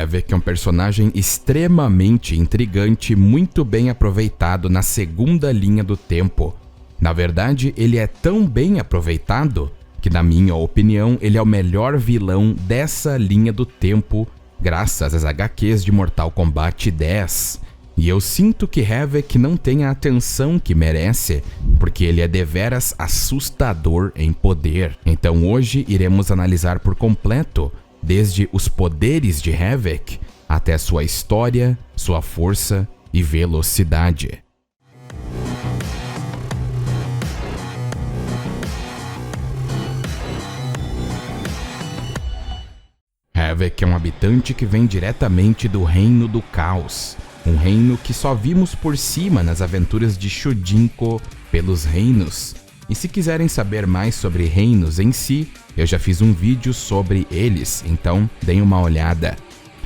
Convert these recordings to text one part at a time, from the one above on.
Havik é um personagem extremamente intrigante, muito bem aproveitado na segunda linha do tempo. Na verdade, ele é tão bem aproveitado que, na minha opinião, ele é o melhor vilão dessa linha do tempo, graças às HQs de Mortal Kombat 10. E eu sinto que Havik não tem a atenção que merece, porque ele é deveras assustador em poder. Então hoje iremos analisar por completo, desde os poderes de Havik até sua história, sua força e velocidade. Havik é um habitante que vem diretamente do Reino do Caos, um reino que só vimos por cima nas aventuras de Shujinko pelos reinos. E se quiserem saber mais sobre reinos em si, eu já fiz um vídeo sobre eles, então deem uma olhada.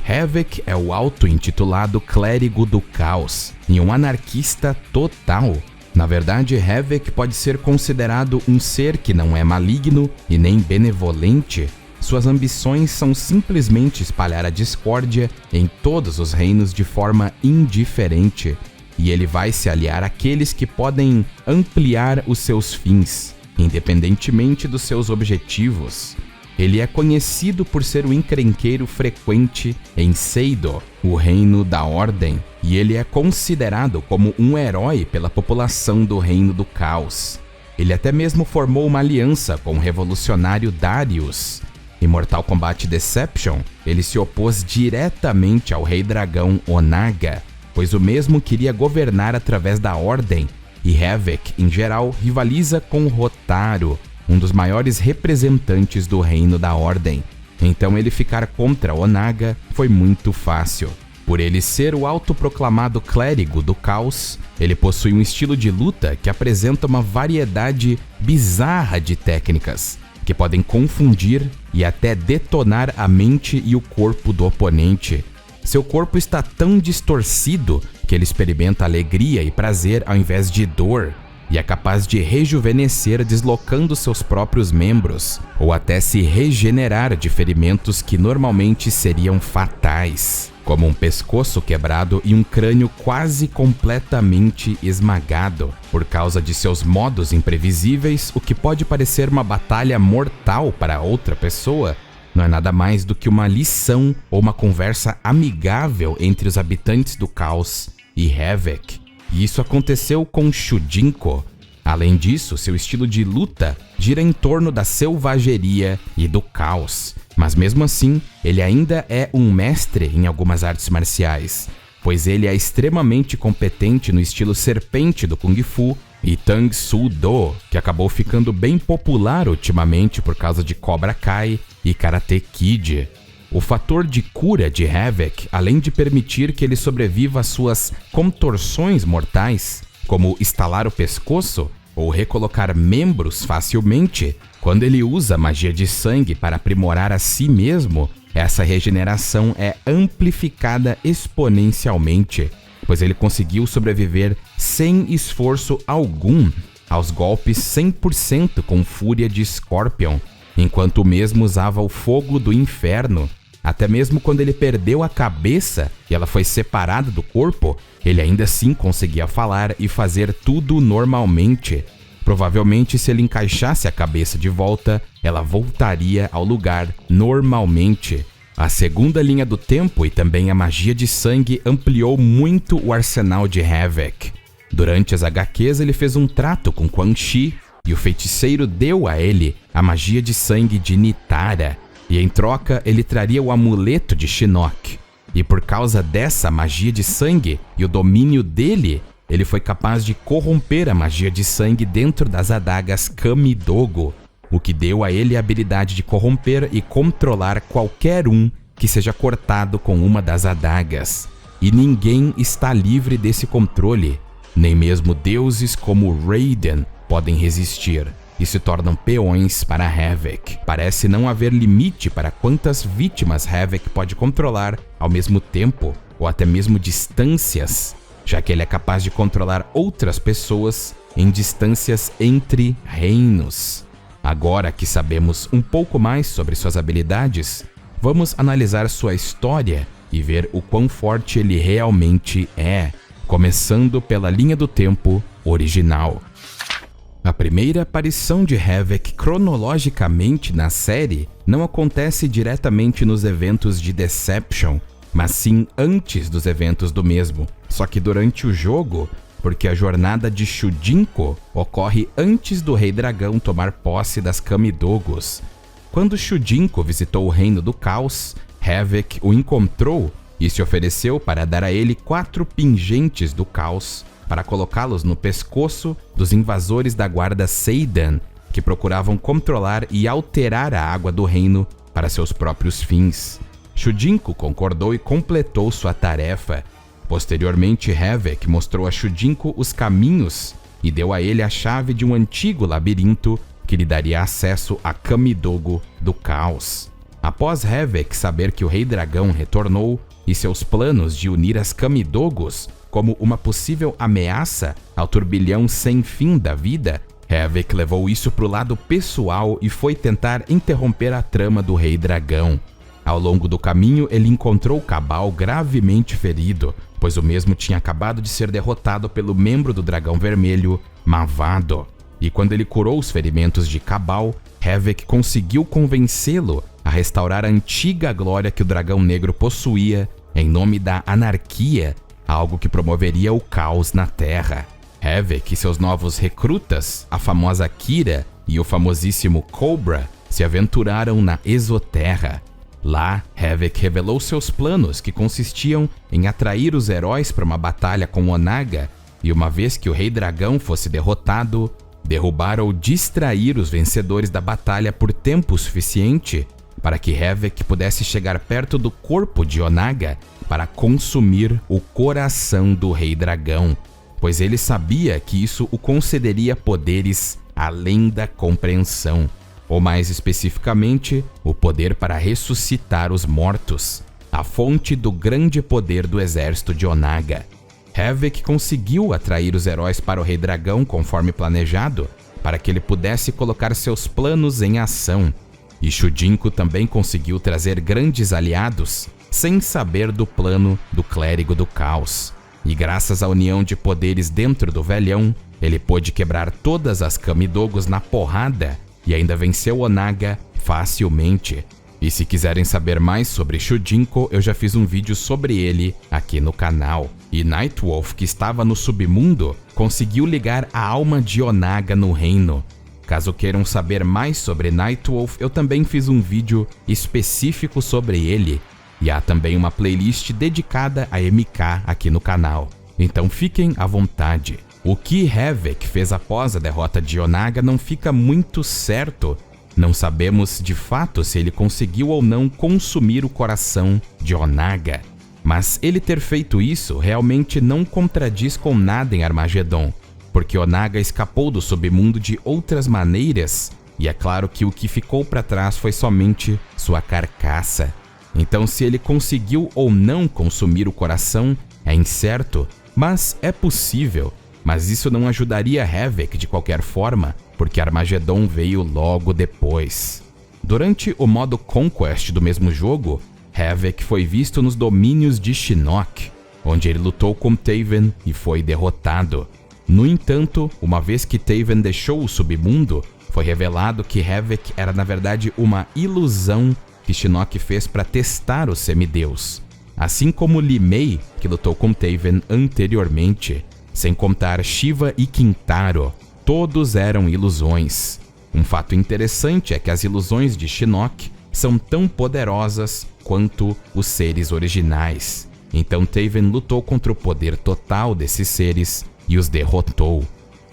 Havik é o auto-intitulado Clérigo do Caos e um anarquista total. Na verdade, Havik pode ser considerado um ser que não é maligno e nem benevolente. Suas ambições são simplesmente espalhar a discórdia em todos os reinos de forma indiferente, e ele vai se aliar àqueles que podem ampliar os seus fins, independentemente dos seus objetivos. Ele é conhecido por ser o encrenqueiro frequente em Seido, o reino da Ordem, e ele é considerado como um herói pela população do Reino do Caos. Ele até mesmo formou uma aliança com o revolucionário Darius. Em Mortal Kombat Deception, ele se opôs diretamente ao Rei Dragão Onaga, pois o mesmo queria governar através da Ordem, e Havik, em geral, rivaliza com Hotaru, um dos maiores representantes do Reino da Ordem. Então ele ficar contra Onaga foi muito fácil. Por ele ser o autoproclamado Clérigo do Caos, ele possui um estilo de luta que apresenta uma variedade bizarra de técnicas, que podem confundir e até detonar a mente e o corpo do oponente. Seu corpo está tão distorcido que ele experimenta alegria e prazer ao invés de dor, e é capaz de rejuvenescer deslocando seus próprios membros, ou até se regenerar de ferimentos que normalmente seriam fatais, como um pescoço quebrado e um crânio quase completamente esmagado. Por causa de seus modos imprevisíveis, o que pode parecer uma batalha mortal para outra pessoa, não é nada mais do que uma lição ou uma conversa amigável entre os habitantes do Caos e Havik. E isso aconteceu com Shujinko. Além disso, seu estilo de luta gira em torno da selvageria e do caos. Mas mesmo assim, ele ainda é um mestre em algumas artes marciais, pois ele é extremamente competente no estilo serpente do Kung Fu e Tang Soo Do, que acabou ficando bem popular ultimamente por causa de Cobra Kai e Karate Kid. O fator de cura de Havik, além de permitir que ele sobreviva às suas contorções mortais, como estalar o pescoço ou recolocar membros facilmente, quando ele usa magia de sangue para aprimorar a si mesmo, essa regeneração é amplificada exponencialmente, pois ele conseguiu sobreviver sem esforço algum aos golpes 100% com fúria de Scorpion, enquanto o mesmo usava o fogo do inferno. Até mesmo quando ele perdeu a cabeça e ela foi separada do corpo, ele ainda assim conseguia falar e fazer tudo normalmente. Provavelmente, se ele encaixasse a cabeça de volta, ela voltaria ao lugar normalmente. A segunda linha do tempo e também a magia de sangue ampliou muito o arsenal de Havik. Durante as HQs, ele fez um trato com Quan Chi e o feiticeiro deu a ele a magia de sangue de Nitara, e em troca ele traria o amuleto de Shinnok. E por causa dessa magia de sangue e o domínio dele, ele foi capaz de corromper a magia de sangue dentro das adagas Kamidogo, o que deu a ele a habilidade de corromper e controlar qualquer um que seja cortado com uma das adagas. E ninguém está livre desse controle, nem mesmo deuses como Raiden podem resistir e se tornam peões para Havik. Parece não haver limite para quantas vítimas Havik pode controlar ao mesmo tempo, ou até mesmo distâncias, já que ele é capaz de controlar outras pessoas em distâncias entre reinos. Agora que sabemos um pouco mais sobre suas habilidades, vamos analisar sua história e ver o quão forte ele realmente é, começando pela linha do tempo original. A primeira aparição de Havik cronologicamente na série não acontece diretamente nos eventos de Deception, mas sim antes dos eventos do mesmo. Só que durante o jogo, porque a jornada de Shujinko ocorre antes do Rei Dragão tomar posse das Kamidogos. Quando Shujinko visitou o Reino do Caos, Havik o encontrou e se ofereceu para dar a ele 4 pingentes do Caos para colocá-los no pescoço dos invasores da guarda Seidan, que procuravam controlar e alterar a água do reino para seus próprios fins. Shujinko concordou e completou sua tarefa. Posteriormente, Havik mostrou a Shujinko os caminhos e deu a ele a chave de um antigo labirinto que lhe daria acesso a Kamidogo do Caos. Após Havik saber que o Rei Dragão retornou e seus planos de unir as Kamidogos como uma possível ameaça ao turbilhão sem fim da vida, Havik levou isso para o lado pessoal e foi tentar interromper a trama do Rei Dragão. Ao longo do caminho, ele encontrou Cabal gravemente ferido, pois o mesmo tinha acabado de ser derrotado pelo membro do Dragão Vermelho, Mavado. E quando ele curou os ferimentos de Cabal, Havik conseguiu convencê-lo a restaurar a antiga glória que o Dragão Negro possuía em nome da anarquia, algo que promoveria o caos na Terra. Havik e seus novos recrutas, a famosa Kira e o famosíssimo Cobra, se aventuraram na Exoterra. Lá, Havik revelou seus planos, que consistiam em atrair os heróis para uma batalha com Onaga, e uma vez que o Rei Dragão fosse derrotado, derrubar ou distrair os vencedores da batalha por tempo suficiente para que Havik pudesse chegar perto do corpo de Onaga para consumir o coração do Rei Dragão, pois ele sabia que isso o concederia poderes além da compreensão, ou mais especificamente, o poder para ressuscitar os mortos, a fonte do grande poder do exército de Onaga. Havik conseguiu atrair os heróis para o Rei Dragão conforme planejado, para que ele pudesse colocar seus planos em ação. E Shujinko também conseguiu trazer grandes aliados, sem saber do plano do Clérigo do Caos. E graças à união de poderes dentro do velhão, ele pôde quebrar todas as Kamidogos na porrada e ainda venceu Onaga facilmente. E se quiserem saber mais sobre Shujinko, eu já fiz um vídeo sobre ele aqui no canal. E Nightwolf, que estava no submundo, conseguiu ligar a alma de Onaga no reino. Caso queiram saber mais sobre Nightwolf, eu também fiz um vídeo específico sobre ele. E há também uma playlist dedicada a MK aqui no canal. Então fiquem à vontade. O que Havik fez após a derrota de Onaga não fica muito certo. Não sabemos de fato se ele conseguiu ou não consumir o coração de Onaga. Mas ele ter feito isso realmente não contradiz com nada em Armagedon, porque Onaga escapou do submundo de outras maneiras, e é claro que o que ficou para trás foi somente sua carcaça. Então, se ele conseguiu ou não consumir o coração é incerto, mas é possível. Mas isso não ajudaria Havik de qualquer forma, porque Armagedon veio logo depois. Durante o modo Conquest do mesmo jogo, Havik foi visto nos domínios de Shinnok, onde ele lutou com Taven e foi derrotado. No entanto, uma vez que Taven deixou o submundo, foi revelado que Havik era na verdade uma ilusão que Shinnok fez para testar o semideus, assim como Li Mei, que lutou com Taven anteriormente, sem contar Shiva e Kintaro, todos eram ilusões. Um fato interessante é que as ilusões de Shinnok são tão poderosas quanto os seres originais. Então Taven lutou contra o poder total desses seres e os derrotou.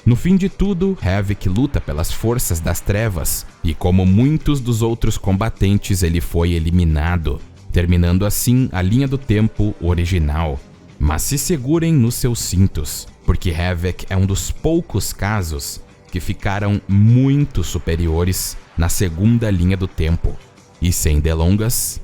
No fim de tudo, Havik luta pelas forças das trevas, e como muitos dos outros combatentes, ele foi eliminado, terminando assim a linha do tempo original. Mas se segurem nos seus cintos, porque Havik é um dos poucos casos que ficaram muito superiores na segunda linha do tempo. E sem delongas,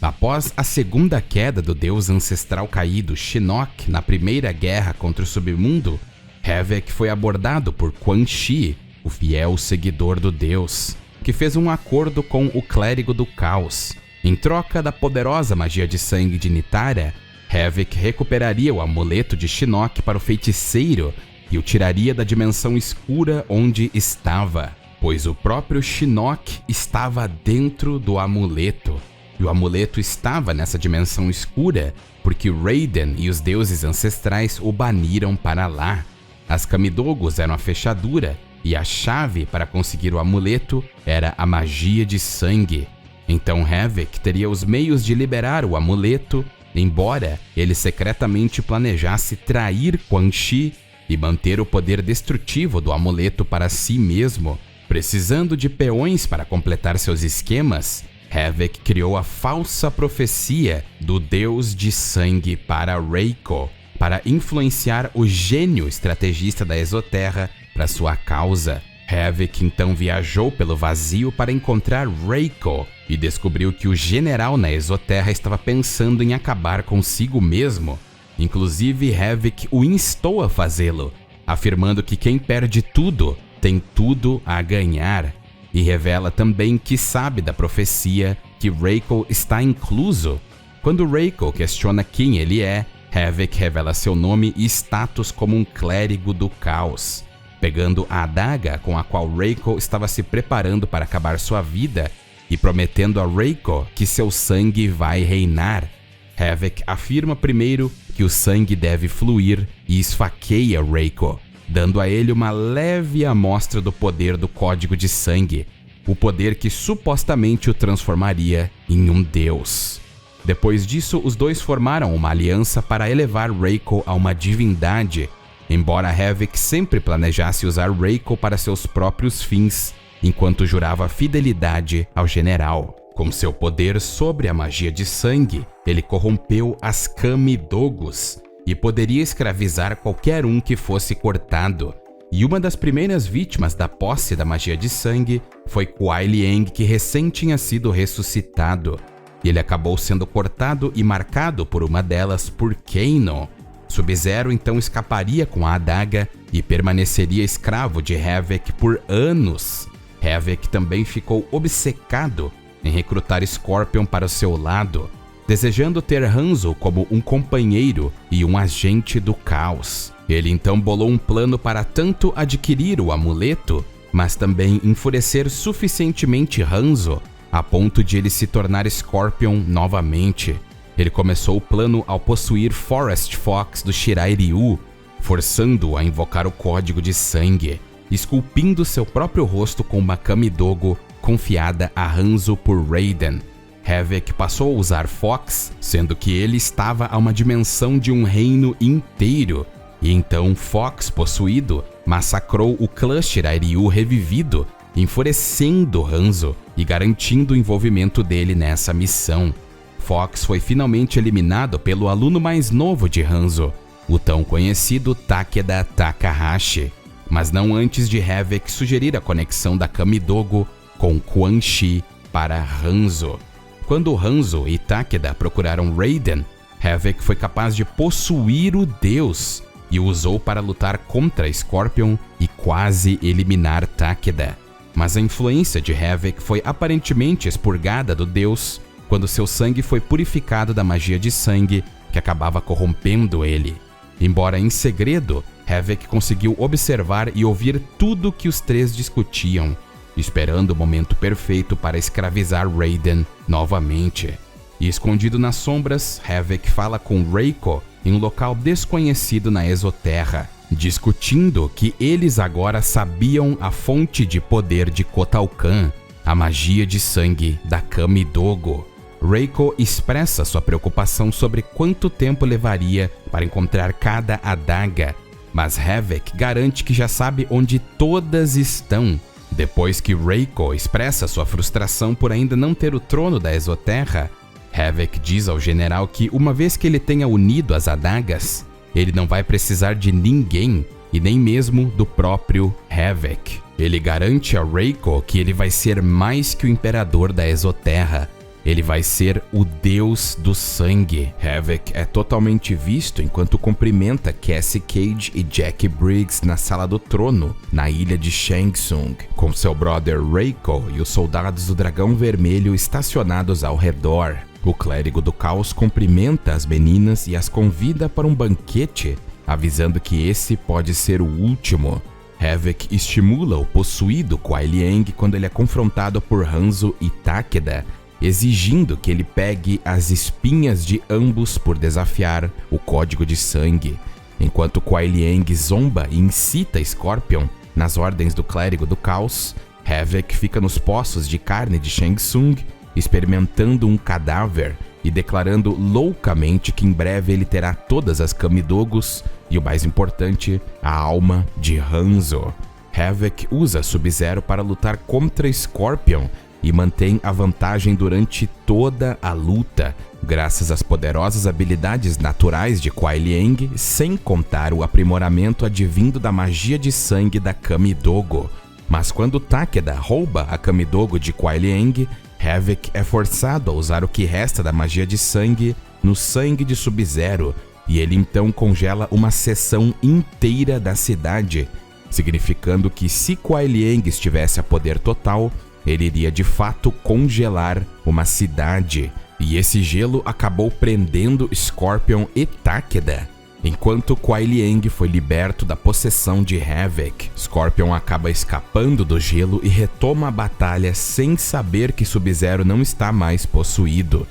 após a segunda queda do deus ancestral caído Shinnok na primeira guerra contra o submundo, Havik foi abordado por Quan Chi, o fiel seguidor do deus, que fez um acordo com o Clérigo do Caos, Em troca da poderosa magia de sangue de Nitara, Havik recuperaria o amuleto de Shinnok para o feiticeiro e o tiraria da dimensão escura onde estava, pois o próprio Shinnok estava dentro do amuleto. E o amuleto estava nessa dimensão escura porque Raiden e os deuses ancestrais o baniram para lá. As Kamidogos eram a fechadura e a chave para conseguir o amuleto era a magia de sangue. Então Havik teria os meios de liberar o amuleto, embora ele secretamente planejasse trair Quan Chi e manter o poder destrutivo do amuleto para si mesmo. Precisando de peões para completar seus esquemas, Havik criou a falsa profecia do Deus de Sangue para Reiko, para influenciar o gênio estrategista da Exoterra para sua causa. Havik então viajou pelo vazio para encontrar Reiko e descobriu que o general na Exoterra estava pensando em acabar consigo mesmo. Inclusive, Havik o instou a fazê-lo, afirmando que quem perde tudo tem tudo a ganhar. E revela também que sabe da profecia que Reiko está incluso. Quando Reiko questiona quem ele é, Havik revela seu nome e status como um clérigo do caos. Pegando a adaga com a qual Reiko estava se preparando para acabar sua vida e prometendo a Reiko que seu sangue vai reinar, Havik afirma primeiro que o sangue deve fluir e esfaqueia Reiko, dando a ele uma leve amostra do poder do código de sangue, o poder que supostamente o transformaria em um deus. Depois disso, os dois formaram uma aliança para elevar Reiko a uma divindade, embora Havik sempre planejasse usar Reiko para seus próprios fins, enquanto jurava fidelidade ao general. Com seu poder sobre a magia de sangue, ele corrompeu as Kamidogos e poderia escravizar qualquer um que fosse cortado. E uma das primeiras vítimas da posse da magia de sangue foi Kuai Liang, que recém tinha sido ressuscitado. Ele acabou sendo cortado e marcado por uma delas por Kano. Sub-Zero então escaparia com a adaga e permaneceria escravo de Havik por anos. Havik também ficou obcecado em recrutar Scorpion para o seu lado, desejando ter Hanzo como um companheiro e um agente do caos. Ele então bolou um plano para tanto adquirir o amuleto, mas também enfurecer suficientemente Hanzo a ponto de ele se tornar Scorpion novamente. Ele começou o plano ao possuir Forest Fox do Shirai Ryu, forçando-o a invocar o código de sangue, esculpindo seu próprio rosto com uma Kamidogo confiada a Hanzo por Raiden. Havik passou a usar Fox, sendo que ele estava a uma dimensão de um reino inteiro, e então Fox, possuído, massacrou o clã Shirai Ryu revivido, enfurecendo Hanzo e garantindo o envolvimento dele nessa missão. Fox foi finalmente eliminado pelo aluno mais novo de Hanzo, o tão conhecido Takeda Takahashi, mas não antes de Havik sugerir a conexão da Kamidogo com Quan Chi para Hanzo. Quando Hanzo e Takeda procuraram Raiden, Havik foi capaz de possuir o deus e o usou para lutar contra Scorpion e quase eliminar Takeda. Mas a influência de Havik foi aparentemente expurgada do deus quando seu sangue foi purificado da magia de sangue que acabava corrompendo ele. Embora em segredo, Havik conseguiu observar e ouvir tudo que os três discutiam, esperando o momento perfeito para escravizar Raiden novamente. E escondido nas sombras, Havik fala com Reiko em um local desconhecido na Exoterra, discutindo que eles agora sabiam a fonte de poder de Kotal Kahn, a magia de sangue da Kamidogo. Reiko expressa sua preocupação sobre quanto tempo levaria para encontrar cada adaga, mas Havik garante que já sabe onde todas estão. Depois que Reiko expressa sua frustração por ainda não ter o trono da Exoterra, Havik diz ao general que uma vez que ele tenha unido as adagas, ele não vai precisar de ninguém e nem mesmo do próprio Havik. Ele garante a Reiko que ele vai ser mais que o imperador da Exoterra, Ele vai ser o Deus do Sangue. Havoc é totalmente visto enquanto cumprimenta Cassie Cage e Jack Briggs na Sala do Trono, na ilha de Shang Tsung, com seu brother Reiko e os soldados do Dragão Vermelho estacionados ao redor. O Clérigo do Caos cumprimenta as meninas e as convida para um banquete, avisando que esse pode ser o último. Havoc estimula o possuído Kuai Liang quando ele é confrontado por Hanzo e Takeda, exigindo que ele pegue as espinhas de ambos por desafiar o Código de Sangue. Enquanto Kuai Liang zomba e incita Scorpion nas ordens do Clérigo do Caos, Havoc fica nos poços de carne de Shang Tsung, experimentando um cadáver e declarando loucamente que em breve ele terá todas as Kamidogos e, o mais importante, a alma de Hanzo. Havoc usa Sub-Zero para lutar contra Scorpion e mantém a vantagem durante toda a luta, graças às poderosas habilidades naturais de Kuai Liang, sem contar o aprimoramento advindo da magia de sangue da Kamidogo. Mas quando Takeda rouba a Kamidogo de Kuai Liang, Havoc é forçado a usar o que resta da magia de sangue no sangue de Sub-Zero, e ele então congela uma seção inteira da cidade, significando que se Kuai Liang estivesse a poder total, ele iria de fato congelar uma cidade. E esse gelo acabou prendendo Scorpion e Takeda. Enquanto Kuai Liang foi liberto da possessão de Havoc, Scorpion acaba escapando do gelo e retoma a batalha sem saber que Sub-Zero não está mais possuído.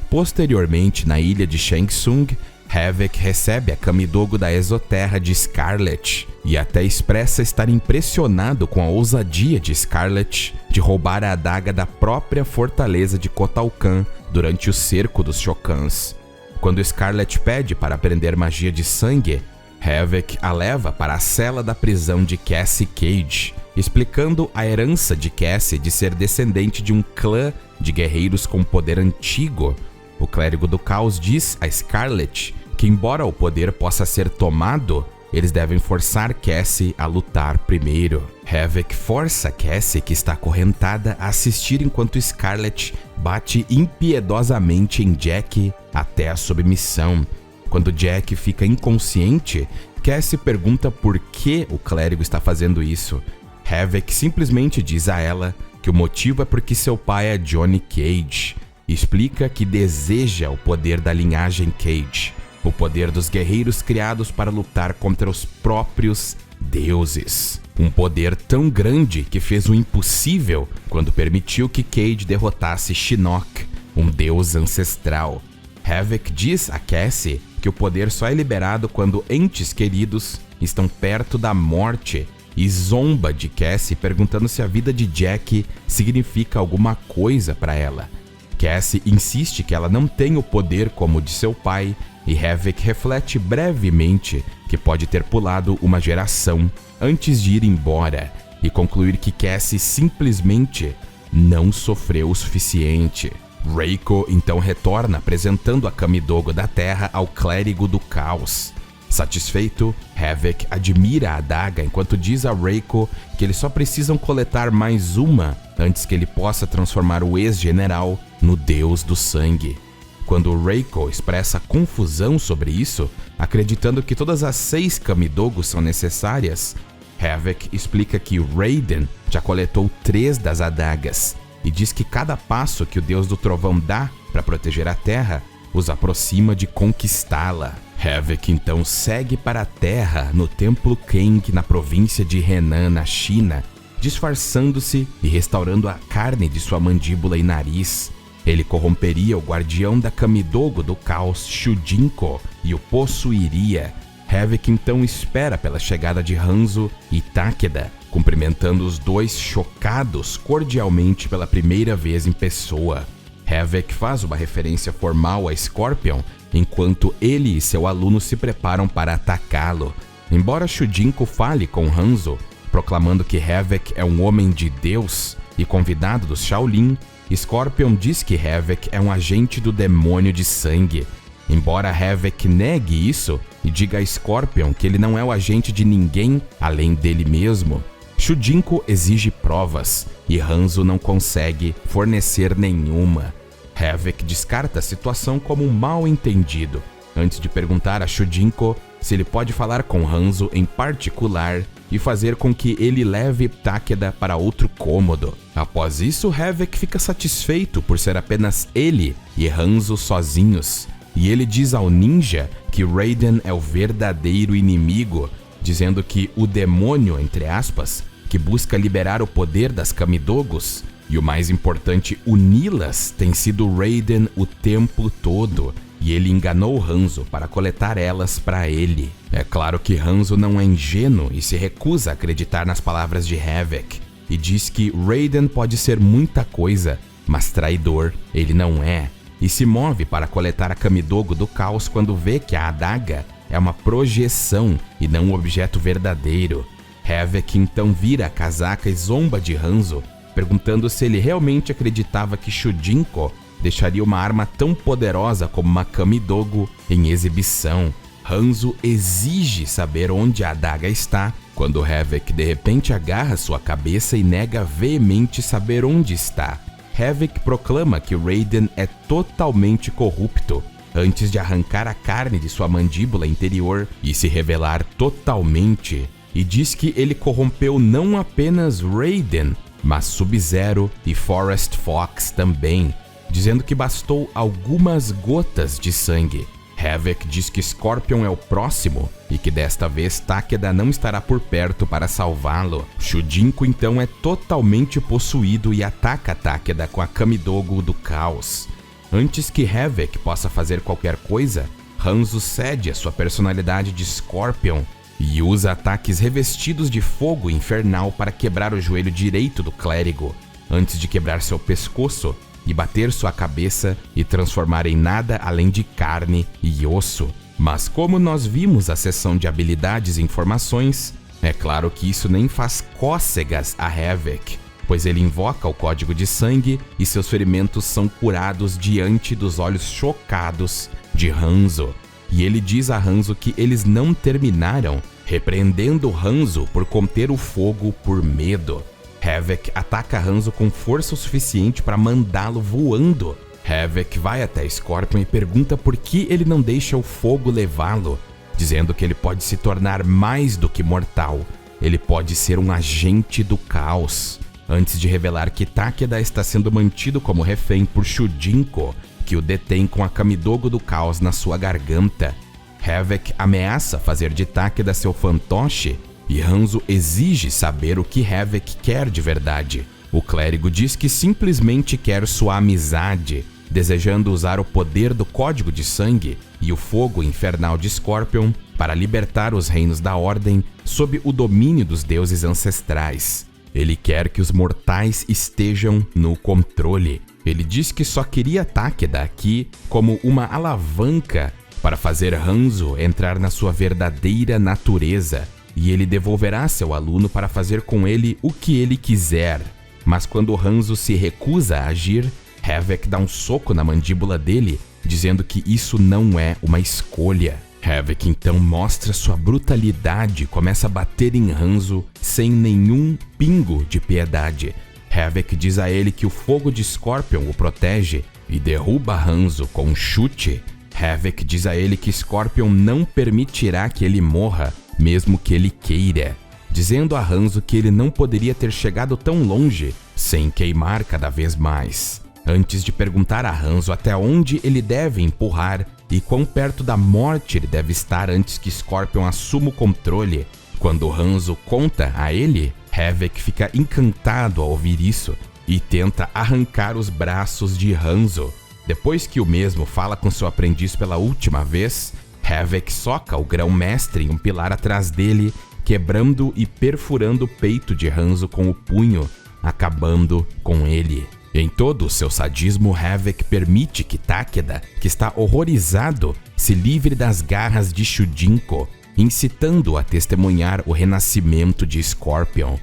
Posteriormente, na ilha de Shang Tsung, Havoc recebe a Kamidogo da Exoterra de Scarlet e até expressa estar impressionado com a ousadia de Scarlet de roubar a adaga da própria fortaleza de Kotal Kahn durante o cerco dos Shokans. Quando Scarlet pede para aprender magia de sangue, Havoc a leva para a cela da prisão de Cassie Cage, explicando a herança de Cassie de ser descendente de um clã de guerreiros com poder antigo. O Clérigo do Caos diz a Scarlet que, embora o poder possa ser tomado, eles devem forçar Cassie a lutar primeiro. Havoc força Cassie, que está acorrentada, a assistir enquanto Scarlet bate impiedosamente em Jack até a submissão. Quando Jack fica inconsciente, Cassie pergunta por que o clérigo está fazendo isso. Havoc simplesmente diz a ela que o motivo é porque seu pai é Johnny Cage. Explica que deseja o poder da linhagem Cage, o poder dos guerreiros criados para lutar contra os próprios deuses. Um poder tão grande que fez o impossível quando permitiu que Cage derrotasse Shinnok, um deus ancestral. Havoc diz a Cassie que o poder só é liberado quando entes queridos estão perto da morte e zomba de Cassie perguntando se a vida de Jack significa alguma coisa para ela. Cassie insiste que ela não tem o poder como o de seu pai, e Havoc reflete brevemente que pode ter pulado uma geração antes de ir embora e concluir que Cassie simplesmente não sofreu o suficiente. Reiko então retorna apresentando a Kamidogo da Terra ao Clérigo do Caos. Satisfeito, Havoc admira a adaga enquanto diz a Reiko que eles só precisam coletar mais uma antes que ele possa transformar o ex-general no Deus do Sangue. Quando Reiko expressa confusão sobre isso, acreditando que todas as 6 Kamidogos são necessárias, Havoc explica que Raiden já coletou 3 das adagas e diz que cada passo que o Deus do Trovão dá para proteger a Terra os aproxima de conquistá-la. Havoc então segue para a Terra no Templo Kang na província de Henan, na China, disfarçando-se e restaurando a carne de sua mandíbula e nariz. Ele corromperia o guardião da Kamidogo do Caos, Shujinko, e o possuiria. Havoc então espera pela chegada de Hanzo e Takeda, cumprimentando os dois chocados cordialmente pela primeira vez em pessoa. Havoc faz uma referência formal a Scorpion, enquanto ele e seu aluno se preparam para atacá-lo. Embora Shujinko fale com Hanzo, proclamando que Havoc é um homem de Deus e convidado dos Shaolin, Scorpion diz que Havoc é um agente do demônio de sangue. Embora Havoc negue isso e diga a Scorpion que ele não é o agente de ninguém além dele mesmo, Shujinko exige provas e Hanzo não consegue fornecer nenhuma. Havik descarta a situação como um mal-entendido, antes de perguntar a Shujinko se ele pode falar com Hanzo em particular e fazer com que ele leve Takeda para outro cômodo. Após isso, Havik fica satisfeito por ser apenas ele e Hanzo sozinhos, e ele diz ao ninja que Raiden é o verdadeiro inimigo, dizendo que o demônio, entre aspas, que busca liberar o poder das Kamidogos, e o mais importante, uni-las, tem sido Raiden o tempo todo, e ele enganou Hanzo para coletar elas para ele. É claro que Hanzo não é ingênuo e se recusa a acreditar nas palavras de Havik, e diz que Raiden pode ser muita coisa, mas traidor ele não é, e se move para coletar a Kamidogo do caos quando vê que a adaga é uma projeção e não um objeto verdadeiro. Havik então vira a casaca e zomba de Hanzo, perguntando se ele realmente acreditava que Shujinko deixaria uma arma tão poderosa como uma Kamidogo em exibição. Hanzo exige saber onde a adaga está, quando Havik de repente agarra sua cabeça e nega veemente saber onde está. Havik proclama que Raiden é totalmente corrupto, antes de arrancar a carne de sua mandíbula interior e se revelar totalmente, e diz que ele corrompeu não apenas Raiden, mas Sub-Zero e Forest Fox também, dizendo que bastou algumas gotas de sangue. Havik diz que Scorpion é o próximo e que desta vez Takeda não estará por perto para salvá-lo. Shujinko então é totalmente possuído e ataca Takeda com a Kamidogo do caos. Antes que Havik possa fazer qualquer coisa, Hanzo cede a sua personalidade de Scorpion e usa ataques revestidos de fogo infernal para quebrar o joelho direito do clérigo, antes de quebrar seu pescoço e bater sua cabeça e transformar em nada além de carne e osso. Mas como nós vimos a seção de habilidades e informações, é claro que isso nem faz cócegas a Havik, pois ele invoca o código de sangue e seus ferimentos são curados diante dos olhos chocados de Hanzo. E ele diz a Hanzo que eles não terminaram, repreendendo Hanzo por conter o fogo por medo. Havik ataca Hanzo com força o suficiente para mandá-lo voando. Havik vai até Scorpion e pergunta por que ele não deixa o fogo levá-lo, dizendo que ele pode se tornar mais do que mortal. Ele pode ser um agente do caos, antes de revelar que Takeda está sendo mantido como refém por Shujinko, que o detém com a Kamidogo do caos na sua garganta. Havik ameaça fazer de Takeda seu fantoche, e Hanzo exige saber o que Havik quer de verdade. O clérigo diz que simplesmente quer sua amizade, desejando usar o poder do código de sangue e o fogo infernal de Scorpion para libertar os reinos da Ordem sob o domínio dos deuses ancestrais. Ele quer que os mortais estejam no controle. Ele diz que só queria Takeda aqui como uma alavanca para fazer Hanzo entrar na sua verdadeira natureza, e ele devolverá seu aluno para fazer com ele o que ele quiser. Mas quando Hanzo se recusa a agir, Havik dá um soco na mandíbula dele, dizendo que isso não é uma escolha. Havik então mostra sua brutalidade e começa a bater em Hanzo sem nenhum pingo de piedade. Havik diz a ele que o fogo de Scorpion o protege e derruba Hanzo com um chute. Havik diz a ele que Scorpion não permitirá que ele morra, mesmo que ele queira, dizendo a Hanzo que ele não poderia ter chegado tão longe sem queimar cada vez mais. Antes de perguntar a Hanzo até onde ele deve empurrar e quão perto da morte ele deve estar antes que Scorpion assuma o controle, quando Hanzo conta a ele, Havik fica encantado ao ouvir isso e tenta arrancar os braços de Hanzo. Depois que o mesmo fala com seu aprendiz pela última vez, Havik soca o grão-mestre em um pilar atrás dele, quebrando e perfurando o peito de Hanzo com o punho, acabando com ele. Em todo o seu sadismo, Havik permite que Takeda, que está horrorizado, se livre das garras de Shujinko, incitando-o a testemunhar o renascimento de Scorpion.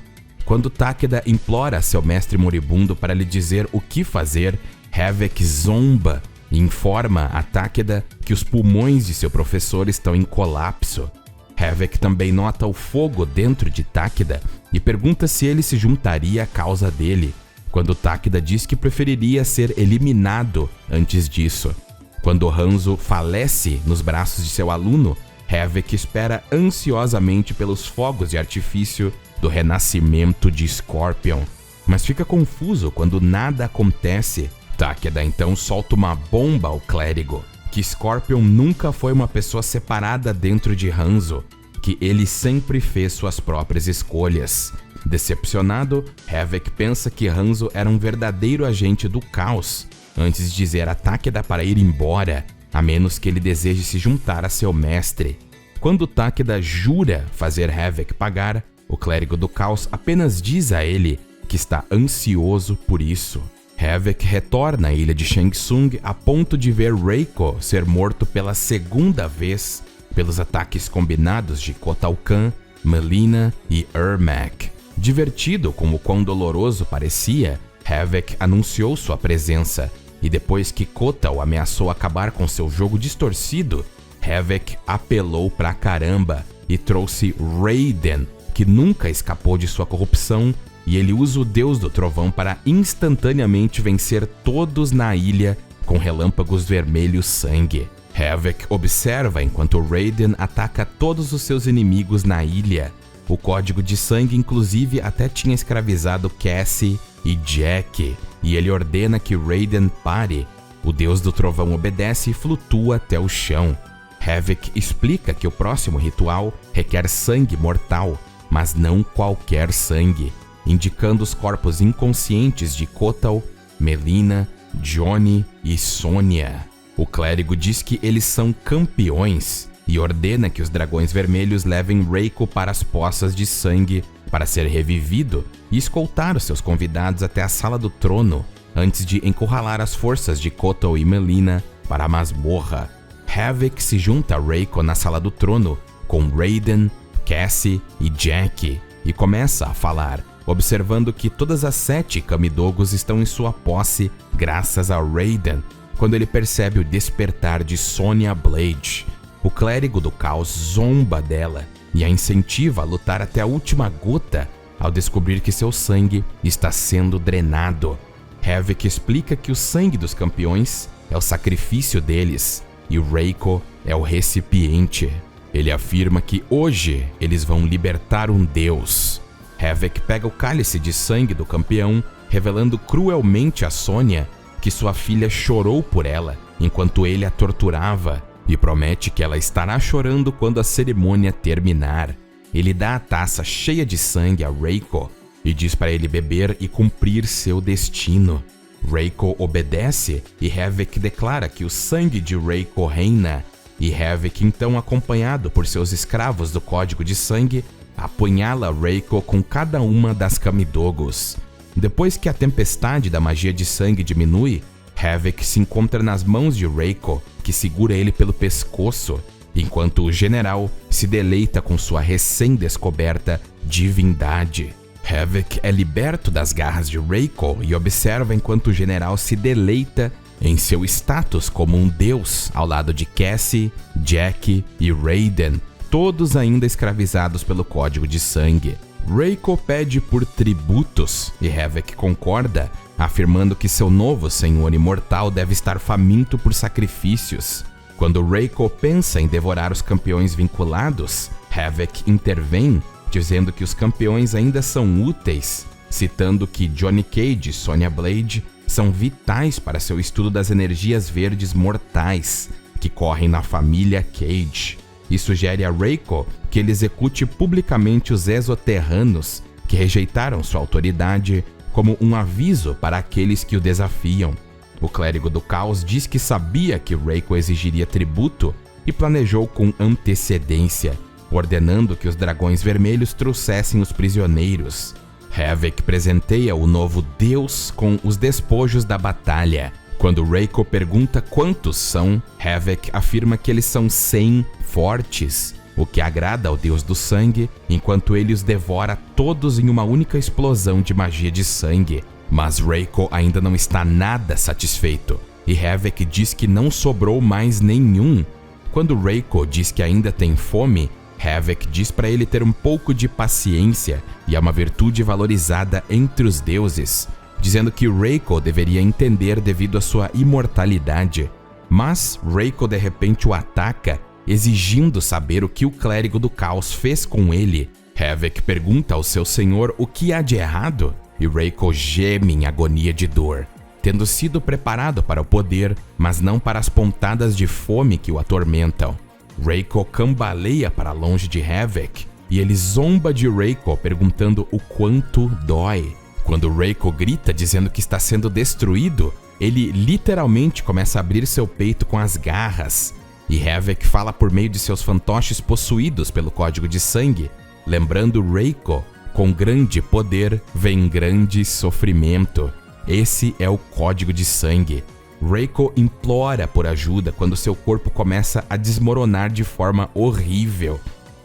Quando Takeda implora seu mestre moribundo para lhe dizer o que fazer, Havik zomba e informa a Takeda que os pulmões de seu professor estão em colapso. Havik também nota o fogo dentro de Takeda e pergunta se ele se juntaria à causa dele, quando Takeda diz que preferiria ser eliminado antes disso. Quando Hanzo falece nos braços de seu aluno, Havik espera ansiosamente pelos fogos de artifício do renascimento de Scorpion, mas fica confuso quando nada acontece. Takeda então solta uma bomba ao clérigo, que Scorpion nunca foi uma pessoa separada dentro de Hanzo, que ele sempre fez suas próprias escolhas. Decepcionado, Havik pensa que Hanzo era um verdadeiro agente do caos, antes de dizer a Takeda para ir embora, a menos que ele deseje se juntar a seu mestre. Quando Takeda jura fazer Havik pagar, o clérigo do caos apenas diz a ele que está ansioso por isso. Havik retorna à ilha de Shang Tsung a ponto de ver Reiko ser morto pela segunda vez pelos ataques combinados de Kotal Kahn, Mileena e Ermac. Divertido com o quão doloroso parecia, Havik anunciou sua presença, e depois que Kotal ameaçou acabar com seu jogo distorcido, Havik apelou pra caramba e trouxe Raiden, que nunca escapou de sua corrupção, e ele usa o Deus do Trovão para instantaneamente vencer todos na ilha com relâmpagos vermelhos sangue. Havik observa enquanto Raiden ataca todos os seus inimigos na ilha. O código de sangue inclusive até tinha escravizado Cassie e Jack, e ele ordena que Raiden pare. O Deus do Trovão obedece e flutua até o chão. Havik explica que o próximo ritual requer sangue mortal, mas não qualquer sangue, indicando os corpos inconscientes de Kotal, Mileena, Johnny e Sonya. O clérigo diz que eles são campeões e ordena que os dragões vermelhos levem Reiko para as poças de sangue para ser revivido e escoltar os seus convidados até a sala do trono antes de encurralar as forças de Kotal e Mileena para a masmorra. Havik se junta a Reiko na sala do trono com Raiden, Cassie e Jack e começa a falar, observando que todas as 7 Kamidogos estão em sua posse graças a Raiden, quando ele percebe o despertar de Sonya Blade. O clérigo do caos zomba dela e a incentiva a lutar até a última gota ao descobrir que seu sangue está sendo drenado. Havik explica que o sangue dos campeões é o sacrifício deles e o Reiko é o recipiente. Ele afirma que hoje eles vão libertar um deus. Havik pega o cálice de sangue do campeão, revelando cruelmente a Sonya que sua filha chorou por ela enquanto ele a torturava, e promete que ela estará chorando quando a cerimônia terminar. Ele dá a taça cheia de sangue a Reiko e diz para ele beber e cumprir seu destino. Reiko obedece e Havik declara que o sangue de Reiko reina, e Havik, então acompanhado por seus escravos do Código de Sangue, apunhala Reiko com cada uma das Kamidogos. Depois que a tempestade da magia de sangue diminui, Havik se encontra nas mãos de Reiko, que segura ele pelo pescoço, enquanto o general se deleita com sua recém-descoberta divindade. Havik é liberto das garras de Reiko e observa enquanto o general se deleita em seu status como um deus ao lado de Cassie, Jack e Raiden, todos ainda escravizados pelo Código de Sangue. Reiko pede por tributos e Havik concorda, afirmando que seu novo senhor imortal deve estar faminto por sacrifícios. Quando Reiko pensa em devorar os campeões vinculados, Havik intervém, dizendo que os campeões ainda são úteis, citando que Johnny Cage e Sonya Blade são vitais para seu estudo das energias verdes mortais que correm na família Cage, e sugere a Reiko que ele execute publicamente os exoterranos que rejeitaram sua autoridade como um aviso para aqueles que o desafiam. O clérigo do caos diz que sabia que Reiko exigiria tributo e planejou com antecedência, ordenando que os dragões vermelhos trouxessem os prisioneiros. Havik presenteia o novo deus com os despojos da batalha. Quando Reiko pergunta quantos são, Havik afirma que eles são 100 fortes, o que agrada ao deus do sangue, enquanto ele os devora todos em uma única explosão de magia de sangue. Mas Reiko ainda não está nada satisfeito, e Havik diz que não sobrou mais nenhum. Quando Reiko diz que ainda tem fome, Havik diz para ele ter um pouco de paciência, e é uma virtude valorizada entre os deuses. dizendo que Reiko deveria entender devido à sua imortalidade. Mas Reiko de repente o ataca, exigindo saber o que o clérigo do caos fez com ele. Havik pergunta ao seu senhor o que há de errado, e Reiko geme em agonia de dor, tendo sido preparado para o poder, mas não para as pontadas de fome que o atormentam. Reiko cambaleia para longe de Havik, e ele zomba de Reiko perguntando o quanto dói. Quando Reiko grita dizendo que está sendo destruído, ele literalmente começa a abrir seu peito com as garras, e Havik fala por meio de seus fantoches possuídos pelo código de sangue, lembrando Reiko, com grande poder vem grande sofrimento. Esse é o código de sangue. Reiko implora por ajuda quando seu corpo começa a desmoronar de forma horrível,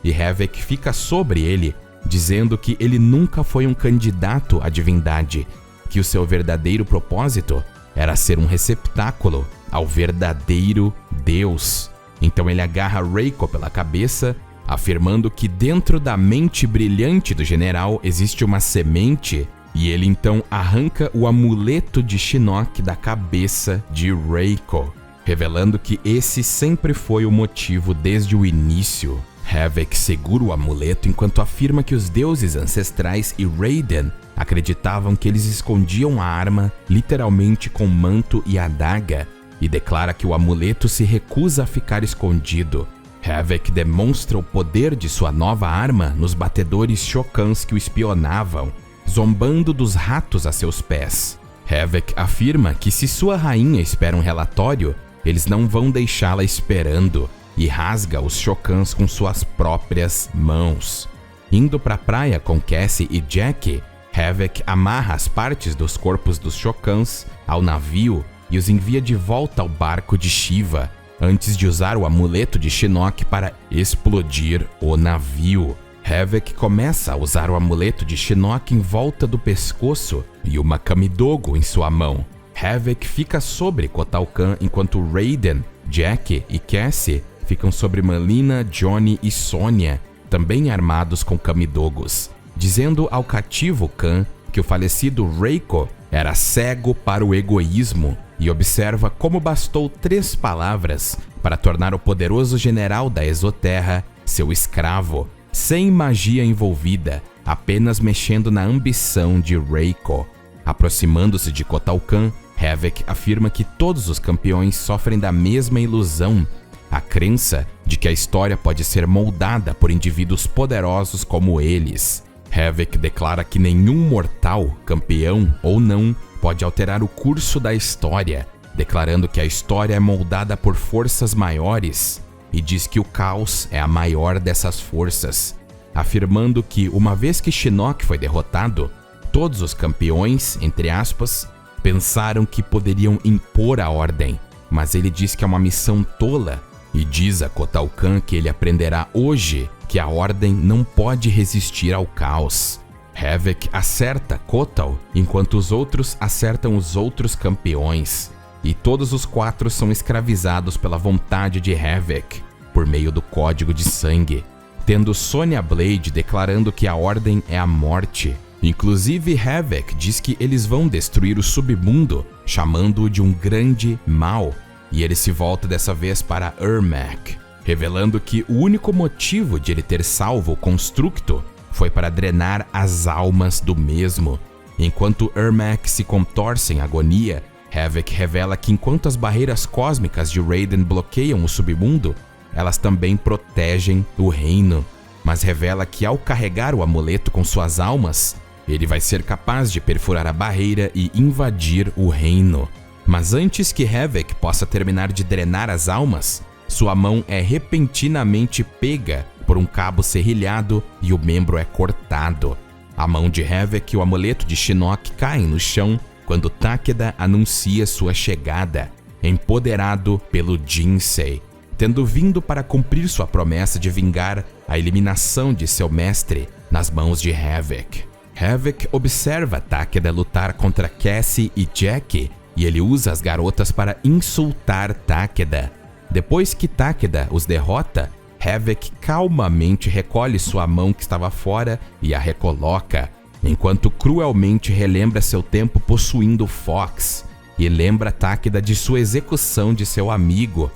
e Havik fica sobre ele, dizendo que ele nunca foi um candidato à divindade, que o seu verdadeiro propósito era ser um receptáculo ao verdadeiro Deus. Então ele agarra Reiko pela cabeça, afirmando que dentro da mente brilhante do general existe uma semente, e ele então arranca o amuleto de Shinnok da cabeça de Reiko, revelando que esse sempre foi o motivo desde o início. Havik segura o amuleto enquanto afirma que os deuses ancestrais e Raiden acreditavam que eles escondiam a arma literalmente com o manto e a adaga, e declara que o amuleto se recusa a ficar escondido. Havik demonstra o poder de sua nova arma nos batedores Shokans que o espionavam, zombando dos ratos a seus pés. Havik afirma que se sua rainha espera um relatório, eles não vão deixá-la esperando, e rasga os Shokans com suas próprias mãos. Indo para a praia com Cassie e Jack, Havik amarra as partes dos corpos dos Shokans ao navio e os envia de volta ao barco de Shiva, antes de usar o amuleto de Shinnok para explodir o navio. Havik começa a usar o amuleto de Shinnok em volta do pescoço e uma Kamidogo em sua mão. Havik fica sobre Kotal Kahn enquanto Raiden, Jack e Cassie ficam sobre Melina, Johnny e Sonya, também armados com Kamidogos, dizendo ao cativo Kahn que o falecido Reiko era cego para o egoísmo e observa como bastou 3 palavras para tornar o poderoso general da Exoterra seu escravo, sem magia envolvida, apenas mexendo na ambição de Reiko. Aproximando-se de Kotal Kahn, Havik afirma que todos os campeões sofrem da mesma ilusão, a crença de que a história pode ser moldada por indivíduos poderosos como eles. Havik declara que nenhum mortal, campeão ou não, pode alterar o curso da história, declarando que a história é moldada por forças maiores, e diz que o caos é a maior dessas forças, afirmando que uma vez que Shinnok foi derrotado, todos os campeões, entre aspas, pensaram que poderiam impor a ordem, mas ele diz que é uma missão tola, e diz a Kotal Kahn que ele aprenderá hoje que a ordem não pode resistir ao caos. Havik acerta Kotal, enquanto os outros acertam os outros campeões, e todos os 4 são escravizados pela vontade de Havik, por meio do código de sangue, tendo Sonya Blade declarando que a ordem é a morte. Inclusive Havik diz que eles vão destruir o submundo, chamando-o de um grande mal, e ele se volta dessa vez para Ermac, revelando que o único motivo de ele ter salvo o Constructo foi para drenar as almas do mesmo. Enquanto Ermac se contorce em agonia, Havik revela que enquanto as barreiras cósmicas de Raiden bloqueiam o submundo, elas também protegem o reino, mas revela que ao carregar o amuleto com suas almas, ele vai ser capaz de perfurar a barreira e invadir o reino. Mas antes que Havik possa terminar de drenar as almas, sua mão é repentinamente pega por um cabo serrilhado e o membro é cortado. A mão de Havik e o amuleto de Shinnok caem no chão quando Takeda anuncia sua chegada, empoderado pelo Jinsei, tendo vindo para cumprir sua promessa de vingar a eliminação de seu mestre nas mãos de Havik. Havik observa Takeda lutar contra Cassie e Jack, e ele usa as garotas para insultar Takeda. Depois que Takeda os derrota, Havik calmamente recolhe sua mão que estava fora e a recoloca. enquanto cruelmente relembra seu tempo possuindo Fox e lembra Takeda de sua execução de seu amigo.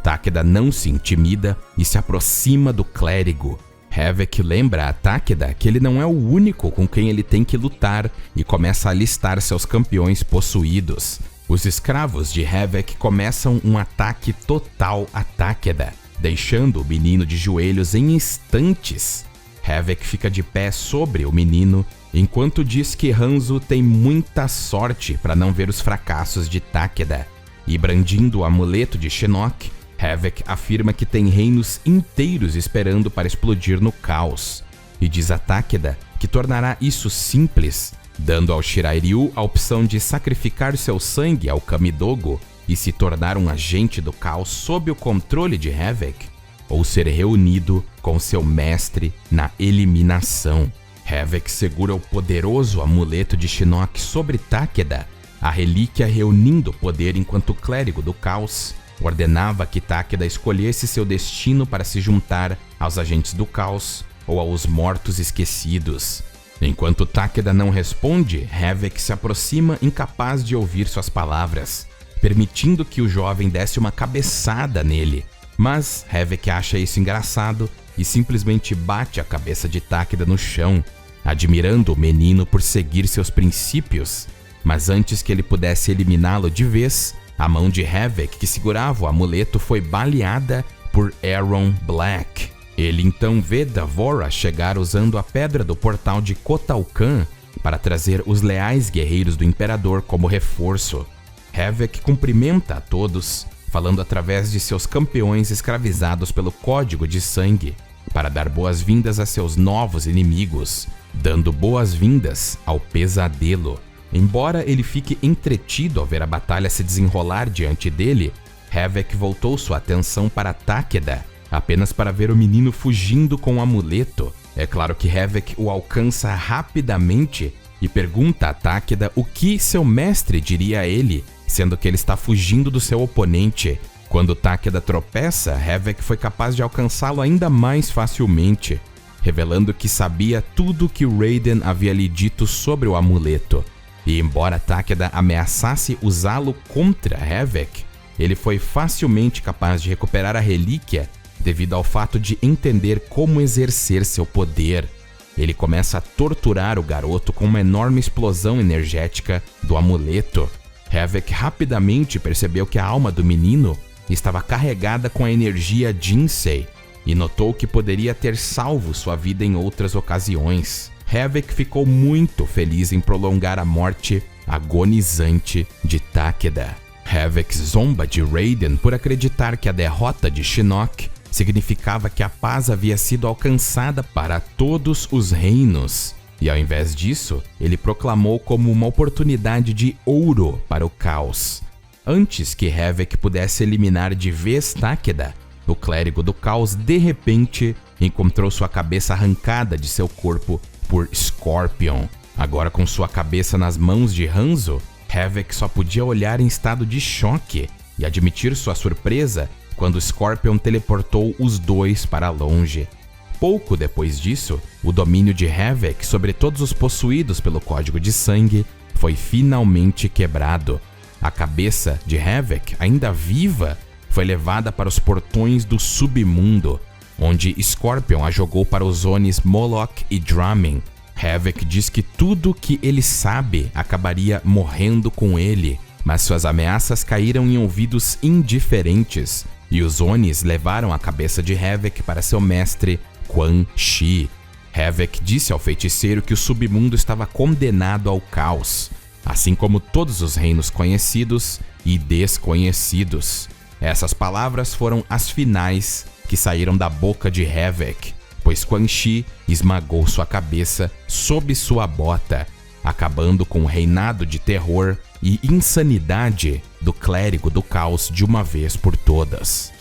Takeda não se intimida e se aproxima do clérigo. Havik lembra a Takeda que ele não é o único com quem ele tem que lutar e começa a listar seus campeões possuídos. Os escravos de Havik começam um ataque total a Takeda, deixando o menino de joelhos em instantes. Havik fica de pé sobre o menino, enquanto diz que Hanzo tem muita sorte para não ver os fracassos de Takeda. E brandindo o amuleto de Shinnok, Havik afirma que tem reinos inteiros esperando para explodir no caos. E diz a Takeda que tornará isso simples, dando ao Shirairyu a opção de sacrificar seu sangue ao Kamidogo e se tornar um agente do caos sob o controle de Havik, ou ser reunido com seu mestre na eliminação. Havik segura o poderoso amuleto de Shinnok sobre Takeda, a relíquia reunindo poder enquanto o clérigo do caos ordenava que Takeda escolhesse seu destino para se juntar aos agentes do caos ou aos mortos esquecidos. Enquanto Takeda não responde, Havik se aproxima incapaz de ouvir suas palavras, permitindo que o jovem desse uma cabeçada nele. Mas Havik acha isso engraçado e simplesmente bate a cabeça de Takeda no chão, admirando o menino por seguir seus princípios. Mas antes que ele pudesse eliminá-lo de vez, a mão de Havik que segurava o amuleto foi baleada por Aaron Black. Ele então vê D'Vorah chegar usando a pedra do portal de Kotal-Kahn para trazer os leais guerreiros do Imperador como reforço. Havik cumprimenta a todos, falando através de seus campeões escravizados pelo Código de Sangue, para dar boas-vindas a seus novos inimigos, dando boas-vindas ao Pesadelo. Embora ele fique entretido ao ver a batalha se desenrolar diante dele, Havik voltou sua atenção para Takeda, apenas para ver o menino fugindo com o amuleto. É claro que Havik o alcança rapidamente e pergunta a Takeda o que seu mestre diria a ele, sendo que ele está fugindo do seu oponente. Quando Takeda tropeça, Havik foi capaz de alcançá-lo ainda mais facilmente, revelando que sabia tudo que Raiden havia lhe dito sobre o amuleto. E embora Takeda ameaçasse usá-lo contra Havik, ele foi facilmente capaz de recuperar a relíquia devido ao fato de entender como exercer seu poder. Ele começa a torturar o garoto com uma enorme explosão energética do amuleto. Havik rapidamente percebeu que a alma do menino estava carregada com a energia Jinsei e notou que poderia ter salvo sua vida em outras ocasiões. Havik ficou muito feliz em prolongar a morte agonizante de Takeda. Havik zomba de Raiden por acreditar que a derrota de Shinnok significava que a paz havia sido alcançada para todos os reinos. E ao invés disso, ele proclamou como uma oportunidade de ouro para o caos. Antes que Havik pudesse eliminar de vez Takeda, o clérigo do caos de repente encontrou sua cabeça arrancada de seu corpo por Scorpion. Agora com sua cabeça nas mãos de Hanzo, Havik só podia olhar em estado de choque e admitir sua surpresa quando Scorpion teleportou os dois para longe. Pouco depois disso, o domínio de Havik sobre todos os possuídos pelo Código de Sangue foi finalmente quebrado. A cabeça de Havik, ainda viva, foi levada para os portões do submundo, onde Scorpion a jogou para os Onis Moloch e Dramin. Havik diz que tudo que ele sabe acabaria morrendo com ele, mas suas ameaças caíram em ouvidos indiferentes, e os Onis levaram a cabeça de Havik para seu mestre, Quan Chi. Havik disse ao feiticeiro que o submundo estava condenado ao caos, assim como todos os reinos conhecidos e desconhecidos. Essas palavras foram as finais que saíram da boca de Havik, pois Quan Chi esmagou sua cabeça sob sua bota, acabando com o reinado de terror e insanidade do clérigo do caos de uma vez por todas.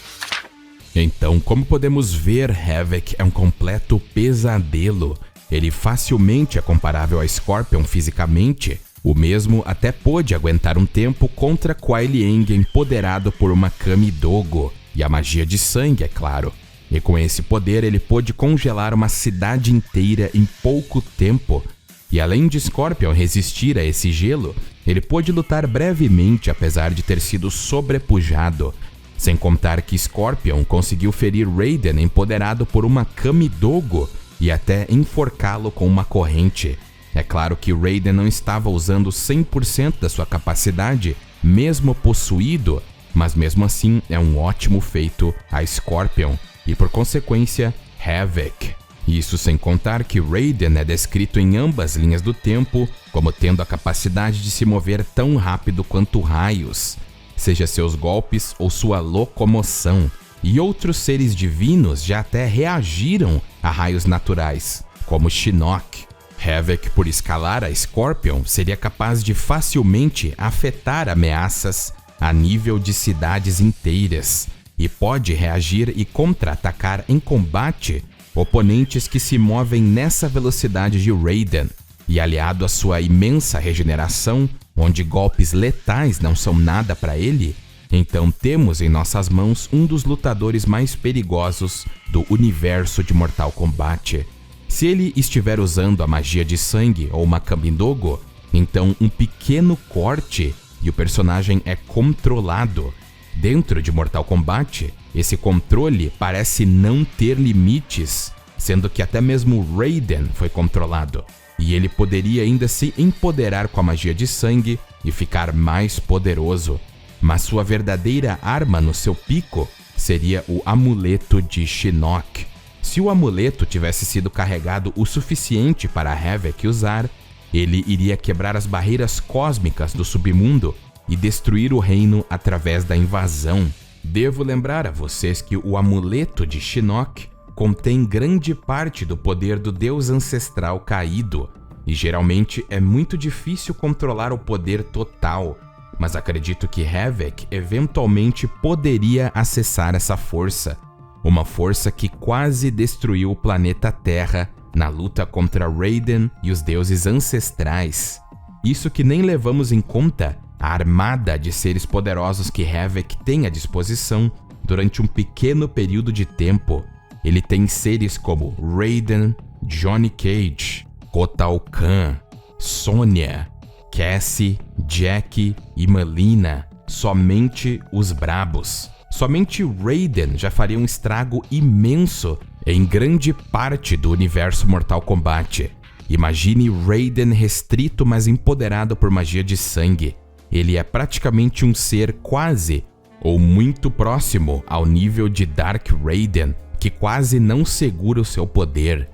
Então, como podemos ver, Havik é um completo pesadelo. Ele facilmente é comparável a Scorpion fisicamente. O mesmo até pôde aguentar um tempo contra Kuai Liang empoderado por uma Kamidogo, e a magia de sangue, é claro. E com esse poder ele pôde congelar uma cidade inteira em pouco tempo. E além de Scorpion resistir a esse gelo, ele pôde lutar brevemente apesar de ter sido sobrepujado. Sem contar que Scorpion conseguiu ferir Raiden empoderado por uma Kamidogo e até enforcá-lo com uma corrente. É claro que Raiden não estava usando 100% da sua capacidade, mesmo possuído, mas mesmo assim é um ótimo feito a Scorpion e por consequência Havik. Isso sem contar que Raiden é descrito em ambas linhas do tempo como tendo a capacidade de se mover tão rápido quanto raios, seja seus golpes ou sua locomoção, e outros seres divinos já até reagiram a raios naturais, como Shinnok. Havik, por escalar a Scorpion, seria capaz de facilmente afetar ameaças a nível de cidades inteiras, e pode reagir e contra-atacar em combate oponentes que se movem nessa velocidade de Raiden, e aliado à sua imensa regeneração, onde golpes letais não são nada para ele, então temos em nossas mãos um dos lutadores mais perigosos do universo de Mortal Kombat. Se ele estiver usando a magia de sangue ou uma Kamidogo, então um pequeno corte e o personagem é controlado. Dentro de Mortal Kombat, esse controle parece não ter limites, sendo que até mesmo Raiden foi controlado, e ele poderia ainda se empoderar com a magia de sangue e ficar mais poderoso. Mas sua verdadeira arma no seu pico seria o amuleto de Shinnok. Se o amuleto tivesse sido carregado o suficiente para Havik usar, ele iria quebrar as barreiras cósmicas do submundo e destruir o reino através da invasão. Devo lembrar a vocês que o amuleto de Shinnok contém grande parte do poder do deus ancestral caído, e geralmente é muito difícil controlar o poder total, mas acredito que Havik eventualmente poderia acessar essa força, uma força que quase destruiu o planeta Terra na luta contra Raiden e os deuses ancestrais. Isso que nem levamos em conta a armada de seres poderosos que Havik tem à disposição durante um pequeno período de tempo. Ele tem seres como Raiden, Johnny Cage, Kotal Kahn, Sonya, Cassie, Jack e Mileena, somente os brabos. Somente Raiden já faria um estrago imenso em grande parte do universo Mortal Kombat. Imagine Raiden restrito, mas empoderado por magia de sangue. Ele é praticamente um ser quase ou muito próximo ao nível de Dark Raiden, que quase não segura o seu poder.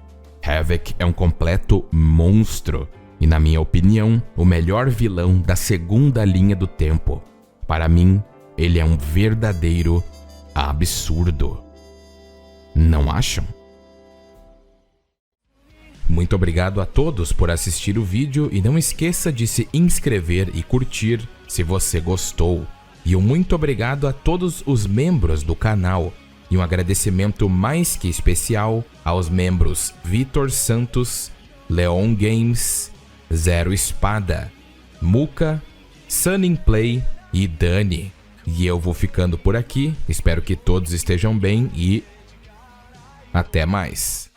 Havik é um completo monstro e, na minha opinião, o melhor vilão da segunda linha do tempo. Para mim, ele é um verdadeiro absurdo. Não acham? Muito obrigado a todos por assistir o vídeo e não esqueça de se inscrever e curtir se você gostou. E um muito obrigado a todos os membros do canal e um agradecimento mais que especial aos membros Vitor Santos, Leon Games, Zero Espada, Muka, Sunning Play e Dani. E eu vou ficando por aqui, espero que todos estejam bem e até mais.